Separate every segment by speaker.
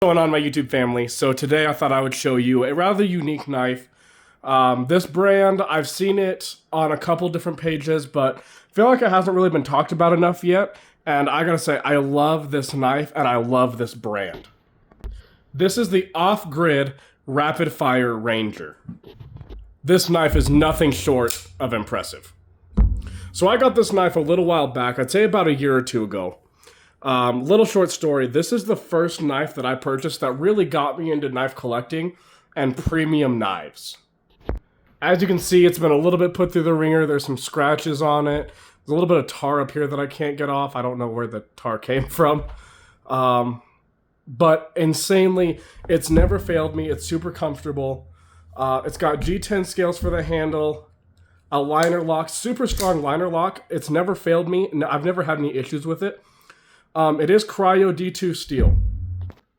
Speaker 1: What's going on, my YouTube family? So today I thought I would show you a rather unique knife. This brand, I've seen it on a couple different pages, but feel like it hasn't really been talked about enough yet. And I gotta say, I love this knife and I love this brand. This is the Off-Grid Rapid Fire Ranger. This knife is nothing short of impressive. So I got this knife a little while back, I'd say about a year or two ago. Little short story, this is the first knife that I purchased that really got me into knife collecting and premium knives. As you can see, it's been a little bit put through the ringer. There's some scratches on it. There's a little bit of tar up here that I can't get off. I don't know where the tar came from. But insanely, it's never failed me. It's super comfortable. It's got G10 scales for the handle, a liner lock, super strong liner lock. It's never failed me. I've never had any issues with it. It is cryo D2 steel.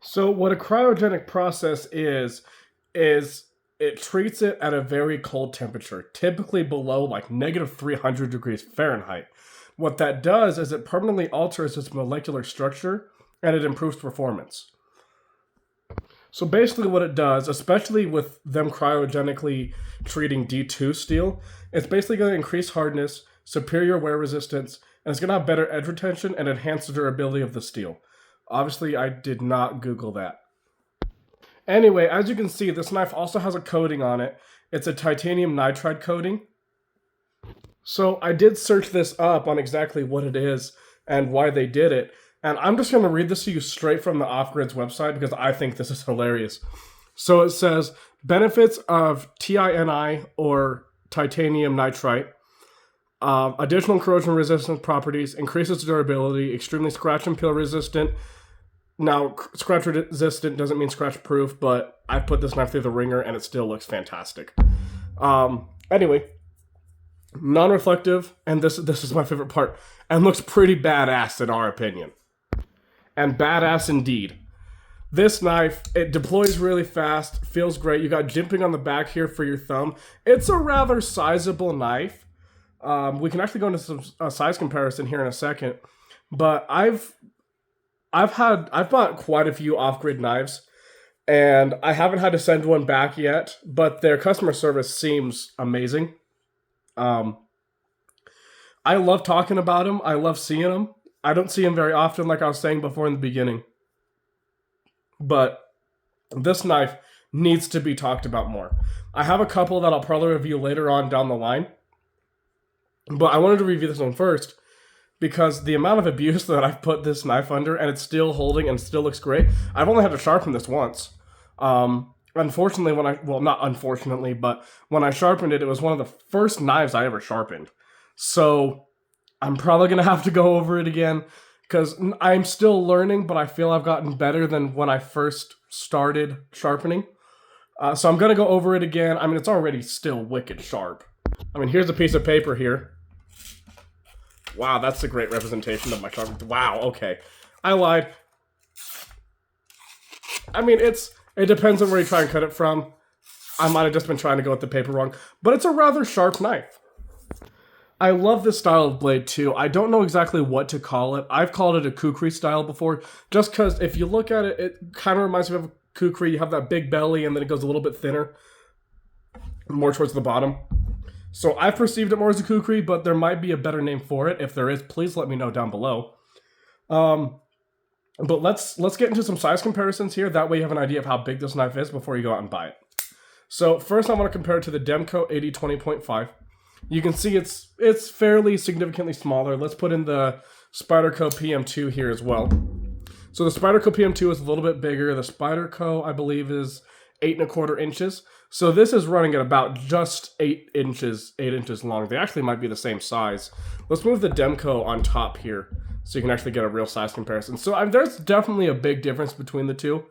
Speaker 1: So what a cryogenic process is it treats it at a very cold temperature, typically below like negative 300 degrees Fahrenheit. What that does is it permanently alters its molecular structure and it improves performance. So basically what it does, especially with them cryogenically treating D2 steel, it's basically going to increase hardness, superior wear resistance, and it's going to have better edge retention and enhance the durability of the steel. Obviously, I did not Google that. Anyway, as you can see, this knife also has a coating on it. It's a titanium nitride coating. So I did search this up on exactly what it is and why they did it. And I'm just going to read this to you straight from the Off-Grid's website because I think this is hilarious. So it says, benefits of TINI or titanium nitride. Additional corrosion resistant properties, increases durability, extremely scratch and peel resistant. Now, scratch resistant doesn't mean scratch proof, but I put this knife through the ringer and it still looks fantastic. Anyway, non-reflective, and this is my favorite part, and looks pretty badass in our opinion. And badass indeed. This knife, it deploys really fast, feels great. You got jimping on the back here for your thumb. It's a rather sizable knife. We can actually go into some size comparison here in a second, but I've bought quite a few off-grid knives, and I haven't had to send one back yet, but their customer service seems amazing. I love talking about them. I love seeing them. I don't see them very often, like I was saying before in the beginning, but this knife needs to be talked about more. I have a couple that I'll probably review later on down the line. But I wanted to review this one first because the amount of abuse that I've put this knife under and it's still holding and still looks great. I've only had to sharpen this once. Unfortunately, not unfortunately, but when I sharpened it, it was one of the first knives I ever sharpened. So I'm probably going to have to go over it again because I'm still learning, but I feel I've gotten better than when I first started sharpening. So I'm going to go over it again. I mean, it's already still wicked sharp. I mean, here's a piece of paper here. Wow, that's a great representation of my sharp. Wow, okay. I lied. I mean, it depends on where you try and cut it from. I might have just been trying to go with the paper wrong, but it's a rather sharp knife. I love this style of blade too. I don't know exactly what to call it. I've called it a kukri style before, just because if you look at it, it kind of reminds me of a kukri. You have that big belly and then it goes a little bit thinner, more towards the bottom. So I've perceived it more as a kukri, but there might be a better name for it. If there is, please let me know down below. But let's get into some size comparisons here. That way you have an idea of how big this knife is before you go out and buy it. So first I want to compare it to the Demco 80-20.5. You can see it's fairly significantly smaller. Let's put in the Spyderco PM2 here as well. So the Spyderco PM2 is a little bit bigger. The Spyderco, I believe, is 8¼ inches. So this is running at about just 8 inches long. They actually might be the same size. Let's move the Demco on top here so you can actually get a real size comparison. So there's definitely a big difference between the two.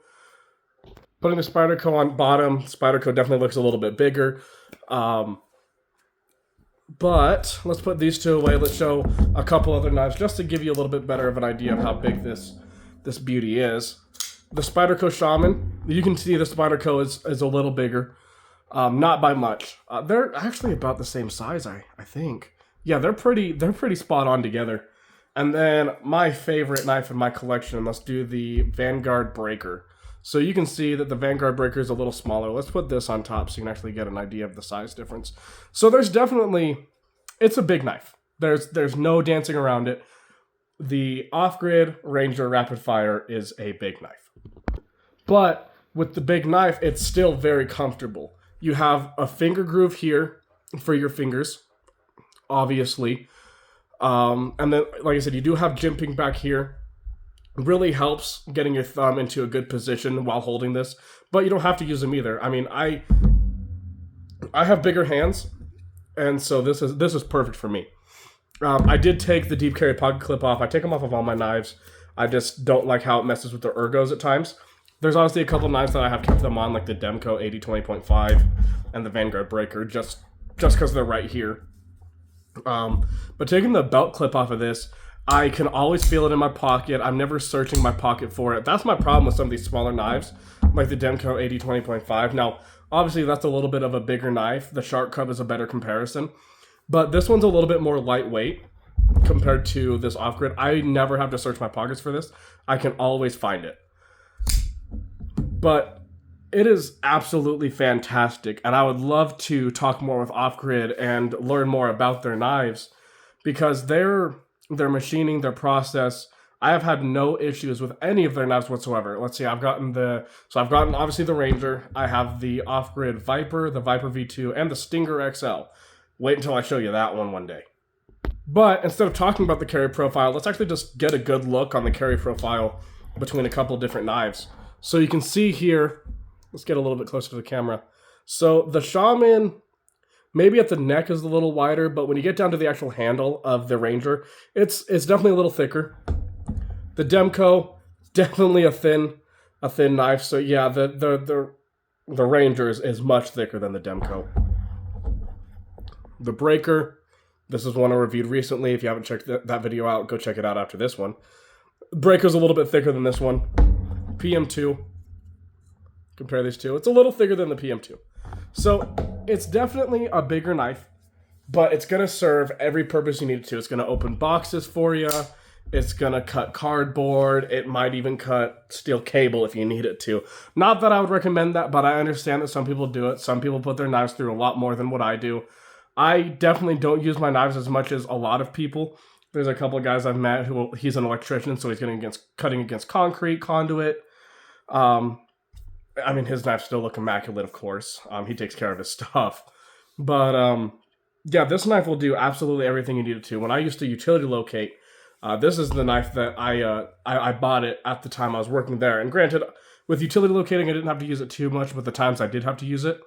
Speaker 1: Putting the Spyderco on bottom, Spyderco definitely looks a little bit bigger. But let's put these two away. Let's show a couple other knives just to give you a little bit better of an idea of how big this beauty is. The Spyderco Shaman, you can see the Spyderco is a little bigger. Not by much. They're actually about the same size, I think. Yeah, they're pretty spot on together. And then my favorite knife in my collection, let's do the Vanguard Breaker. So you can see that the Vanguard breaker is a little smaller. Let's put this on top so you can actually get an idea of the size difference. So there's definitely, it's a big knife. There's no dancing around it. The off-grid Ranger Rapid Fire is a big knife. But with the big knife, it's still very comfortable. You have a finger groove here for your fingers, obviously. And then, like I said, you do have jimping back here. Really helps getting your thumb into a good position while holding this, but you don't have to use them either. I mean, I have bigger hands, and so this is perfect for me. I did take the deep carry pocket clip off. I take them off of all my knives. I just don't like how it messes with the ergos at times. There's obviously a couple knives that I have kept them on, like the Demco 80-20.5 and the Vanguard breaker, just because they're right here. But taking the belt clip off of this, I can always feel it in my pocket. I'm never searching my pocket for it. That's my problem with some of these smaller knives, like the Demco 80-20.5. Now, obviously, that's a little bit of a bigger knife. The Shark Cub is a better comparison. But this one's a little bit more lightweight compared to this off-grid. I never have to search my pockets for this. I can always find it. But it is absolutely fantastic. And I would love to talk more with off-grid and learn more about their knives, because their machining, their process, I have had no issues with any of their knives whatsoever. Let's see, I've gotten obviously the Ranger, I have the off-grid Viper, the Viper V2, and the Stinger XL. Wait until I show you that one day. But instead of talking about the carry profile, let's actually just get a good look on the carry profile between a couple different knives. So you can see here, let's get a little bit closer to the camera. So the Shaman, maybe at the neck is a little wider, but when you get down to the actual handle of the Ranger, it's definitely a little thicker. The Demco, definitely a thin knife. So yeah, the Ranger is much thicker than the Demco. The breaker, this is one I reviewed recently. If you haven't checked that video out, go check it out after this one. Breaker's a little bit thicker than this one. PM2, compare these two. It's a little thicker than the PM2. So it's definitely a bigger knife, but it's going to serve every purpose you need it to. It's going to open boxes for you. It's going to cut cardboard. It might even cut steel cable if you need it to. Not that I would recommend that, but I understand that some people do it. Some people put their knives through a lot more than what I do. I definitely don't use my knives as much as a lot of people. There's a couple of guys I've met who, he's an electrician, so he's cutting against concrete, conduit. I mean, his knives still look immaculate, of course. He takes care of his stuff. But, yeah, this knife will do absolutely everything you need it to. When I used to utility locate, this is the knife that I bought it at the time I was working there. And granted, with utility locating, I didn't have to use it too much, but the times I did have to use it,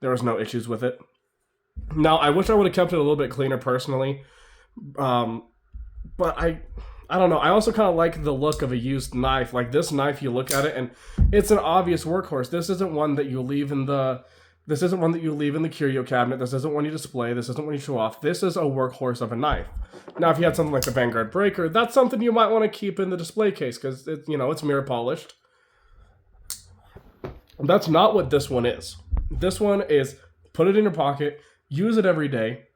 Speaker 1: there was no issues with it. Now, I wish I would have kept it a little bit cleaner personally. But I don't know. I also kind of like the look of a used knife. Like this knife, you look at it and it's an obvious workhorse. This isn't one that you leave in the curio cabinet. This isn't one you display. This isn't one you show off. This is a workhorse of a knife. Now, if you had something like the Vanguard breaker, that's something you might want to keep in the display case because it's mirror polished. That's not what this one is. This one is put it in your pocket, use it every day,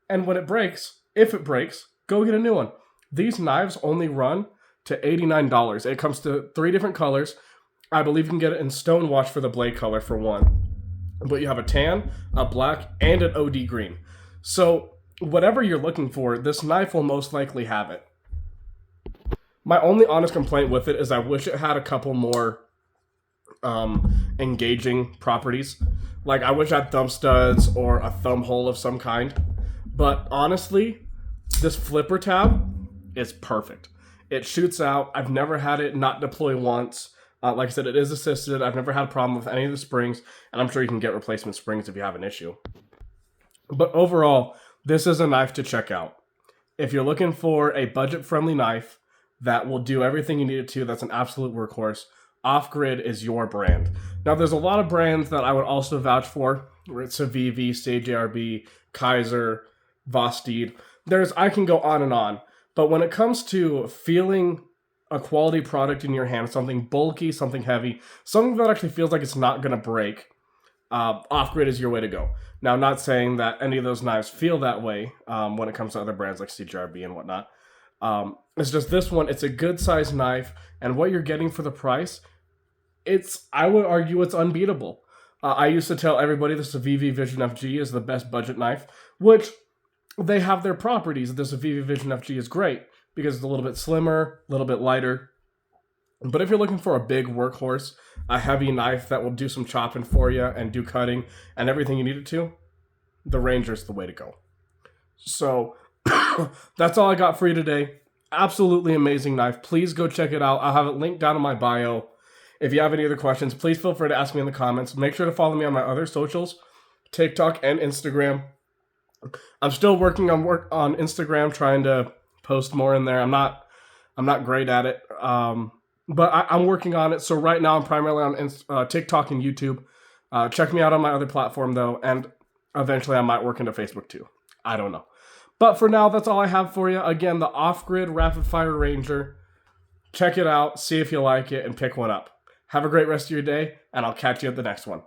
Speaker 1: and when it breaks, if it breaks, go get a new one. These knives only run to $89. It comes to 3 different colors. I believe you can get it in stonewash for the blade color for one. But you have a tan, a black, and an OD green. So whatever you're looking for, this knife will most likely have it. My only honest complaint with it is I wish it had a couple more engaging properties. Like I wish I had thumb studs or a thumb hole of some kind. But honestly, this flipper tab is perfect. It shoots out. I've never had it not deploy once. Like I said, it is assisted. I've never had a problem with any of the springs, and I'm sure you can get replacement springs if you have an issue. But overall, this is a knife to check out. If you're looking for a budget-friendly knife that will do everything you need it to, that's an absolute workhorse, Off-Grid is your brand. Now, there's a lot of brands that I would also vouch for. It's Civivi, Sage ARB, Kaiser, Vosteed. I can go on and on. But when it comes to feeling a quality product in your hand, something bulky, something heavy, something that actually feels like it's not going to break, Off-Grid is your way to go. Now, not saying that any of those knives feel that way when it comes to other brands like CJRB and whatnot. It's just this one, it's a good sized knife, and what you're getting for the price, I would argue it's unbeatable. I used to tell everybody this VV Vision FG is the best budget knife, which they have their properties. This VV Vision FG is great because it's a little bit slimmer, a little bit lighter. But if you're looking for a big workhorse, a heavy knife that will do some chopping for you and do cutting and everything you need it to, the Ranger's the way to go. So that's all I got for you today. Absolutely amazing knife. Please go check it out. I'll have it linked down in my bio. If you have any other questions, please feel free to ask me in the comments. Make sure to follow me on my other socials, TikTok and Instagram. I'm still working on Instagram, trying to post more in there. I'm not great at it, but I'm working on it. So right now I'm primarily on TikTok and YouTube. Check me out on my other platform though, and eventually I might work into Facebook too. I don't know. But for now, that's all I have for you. Again, the Off-Grid Rapid Fire Ranger. Check it out, see if you like it, and pick one up. Have a great rest of your day, and I'll catch you at the next one.